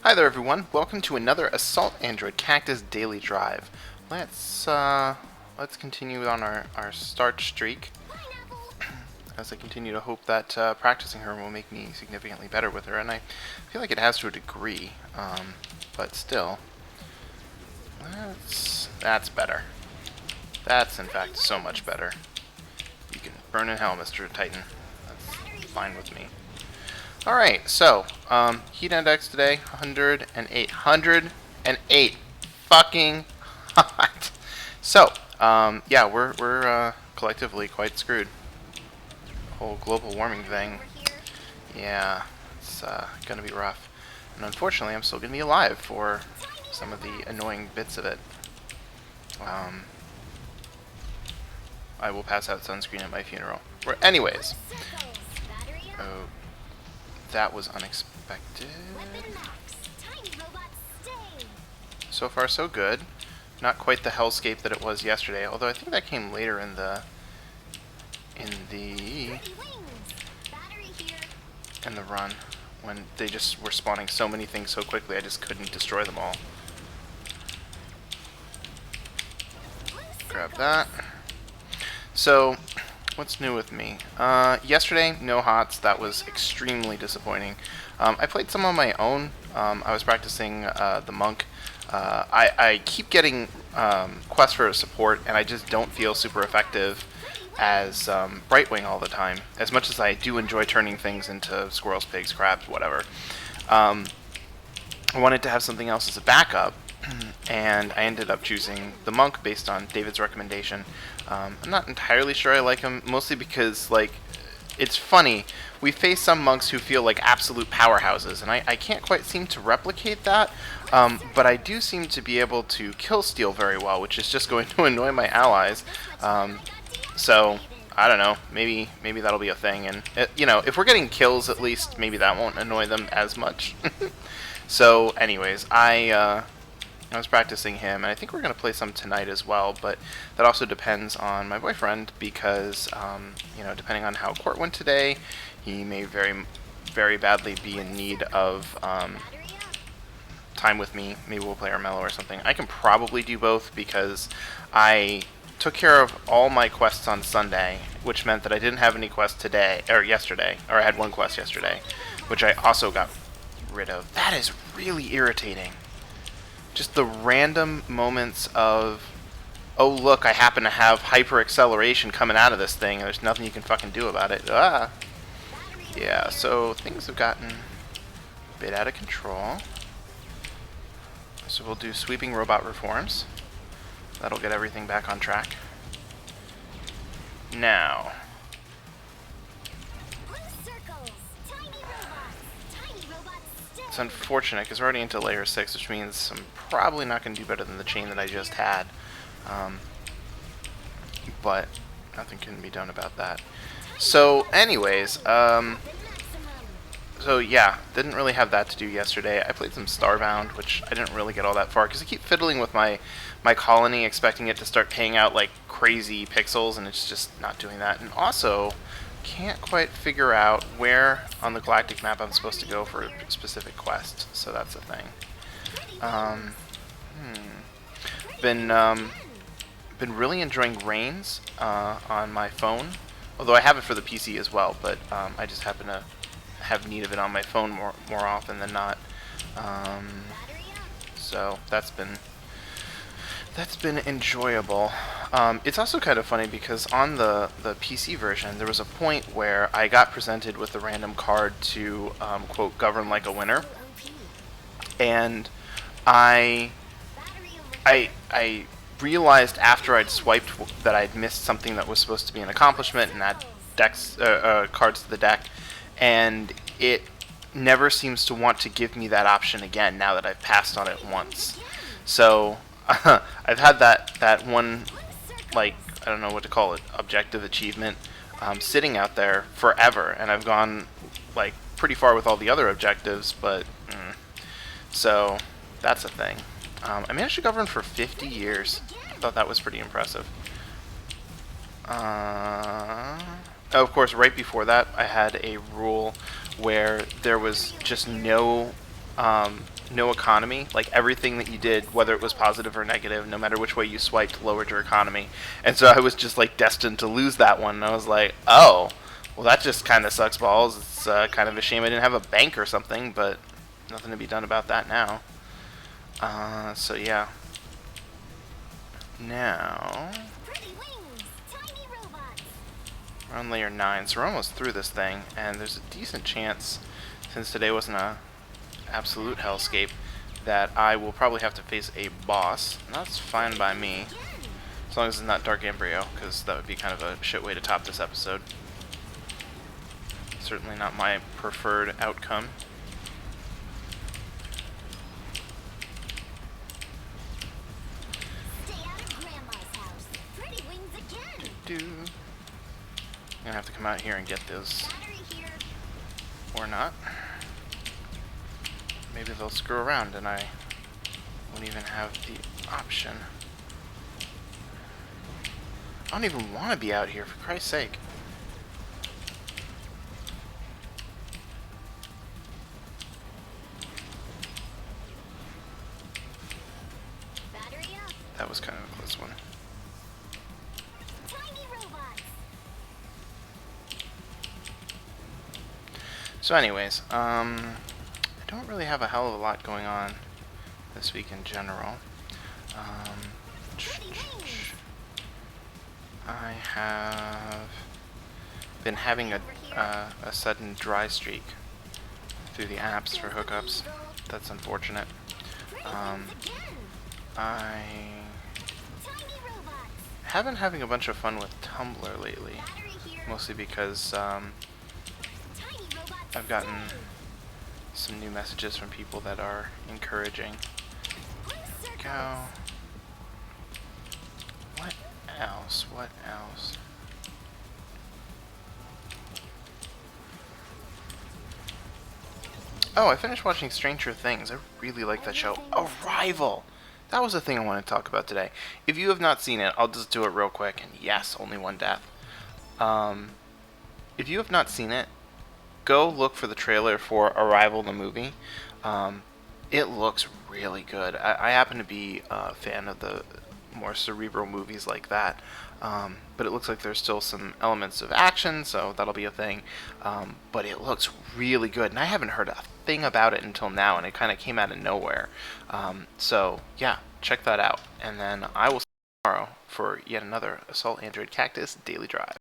Hi there, everyone. Welcome to another Assault Android Cactus Daily Drive. Let's continue on our start streak, as I continue to hope that practicing her will make me significantly better with her, and I feel like it has to a degree, but still, that's better. That's, in fact, so much better. You can burn in hell, Mr. Titan. That's fine with me. Alright, so, heat index today, 108. 108 fucking hot. So, yeah, we're collectively quite screwed. The whole global warming thing, yeah, it's gonna be rough. And unfortunately, I'm still gonna be alive for some of the annoying bits of it. I will pass out sunscreen at my funeral. Anyways. Oh. That was unexpected. So far, so good. Not quite the hellscape that it was yesterday, although I think that came later in the run, when they just were spawning so many things so quickly I just couldn't destroy them all. Grab that. So, what's new with me? Yesterday, no HOTS. That was extremely disappointing. I played some on my own. I was practicing the monk. I keep getting quests for support, and I just don't feel super effective as Brightwing all the time. As much as I do enjoy turning things into squirrels, pigs, crabs, whatever. I wanted to have something else as a backup, and I ended up choosing the monk based on David's recommendation. I'm not entirely sure I like him, mostly because, like, it's funny. We face some monks who feel like absolute powerhouses, and I can't quite seem to replicate that, but I do seem to be able to kill steal very well, which is just going to annoy my allies. So, I don't know, maybe that'll be a thing, and, you know, if we're getting kills at least, maybe that won't annoy them as much. So, anyways, I was practicing him, and I think we're going to play some tonight as well, but that also depends on my boyfriend, because, you know, depending on how court went today, he may very badly be in need of time with me. Maybe we'll play Armello or something. I can probably do both, because I took care of all my quests on Sunday, which meant that I didn't have any quests today, or yesterday, or I had one quest yesterday, which I also got rid of. That is really irritating. Just the random moments of, oh look, I happen to have hyper acceleration coming out of this thing, and there's nothing you can fucking do about it. Ah! Yeah, so things have gotten a bit out of control. So we'll do sweeping robot reforms. That'll get everything back on track. Now, it's unfortunate because we're already into layer 6, which means I'm probably not going to do better than the chain that I just had. But nothing can be done about that. So, anyways, so yeah, didn't really have that to do yesterday. I played some Starbound, which I didn't really get all that far because I keep fiddling with my colony, expecting it to start paying out like crazy pixels, and it's just not doing that. And also, can't quite figure out where on the galactic map I'm supposed to go for a specific quest, so that's a thing. Been really enjoying Reigns on my phone, although I have it for the PC as well, but I just happen to have need of it on my phone more often than not. So that's been enjoyable. It's also kind of funny because on the PC version, there was a point where I got presented with a random card to, quote, govern like a winner. And I realized after I'd swiped that I'd missed something that was supposed to be an accomplishment and add cards to the deck. And it never seems to want to give me that option again now that I've passed on it once. So I've had that one, like, I don't know what to call it, objective achievement, sitting out there forever, and I've gone like pretty far with all the other objectives, but so that's a thing. I managed to govern for 50 years. I thought that was pretty impressive. Of course, right before that, I had a rule where there was just no no economy. Like everything that you did, whether it was positive or negative, no matter which way you swiped, lowered your economy. And so I was just like destined to lose that one. And I was like, oh, well that just kind of sucks balls. It's kind of a shame I didn't have a bank or something, but nothing to be done about that now. So yeah. Now we're on layer 9, so we're almost through this thing, and there's a decent chance, since today wasn't a absolute hellscape, that I will probably have to face a boss, and that's fine by me, as long as it's not Dark Embryo, because that would be kind of a shit way to top this episode. Certainly not my preferred outcome. I'm gonna have to come out here and get those, or not. Maybe they'll screw around and I won't even have the option. I don't even want to be out here, for Christ's sake. That was kind of a close one. So anyways, I don't really have a hell of a lot going on this week in general. I have been having a sudden dry streak through the apps for hookups. That's unfortunate. I have been having a bunch of fun with Tumblr lately, mostly because I've gotten some new messages from people that are encouraging. There we go. What else? What else? Oh, I finished watching Stranger Things. I really like that show. Arrival! That was the thing I wanted to talk about today. If you have not seen it, I'll just do it real quick. And yes, only one death. If you have not seen it, go look for the trailer for Arrival, the movie. It looks really good. I happen to be a fan of the more cerebral movies like that. But it looks like there's still some elements of action, so that'll be a thing. But it looks really good, and I haven't heard a thing about it until now, and it kind of came out of nowhere. So, yeah, check that out. And then I will see you tomorrow for yet another Assault Android Cactus Daily Drive.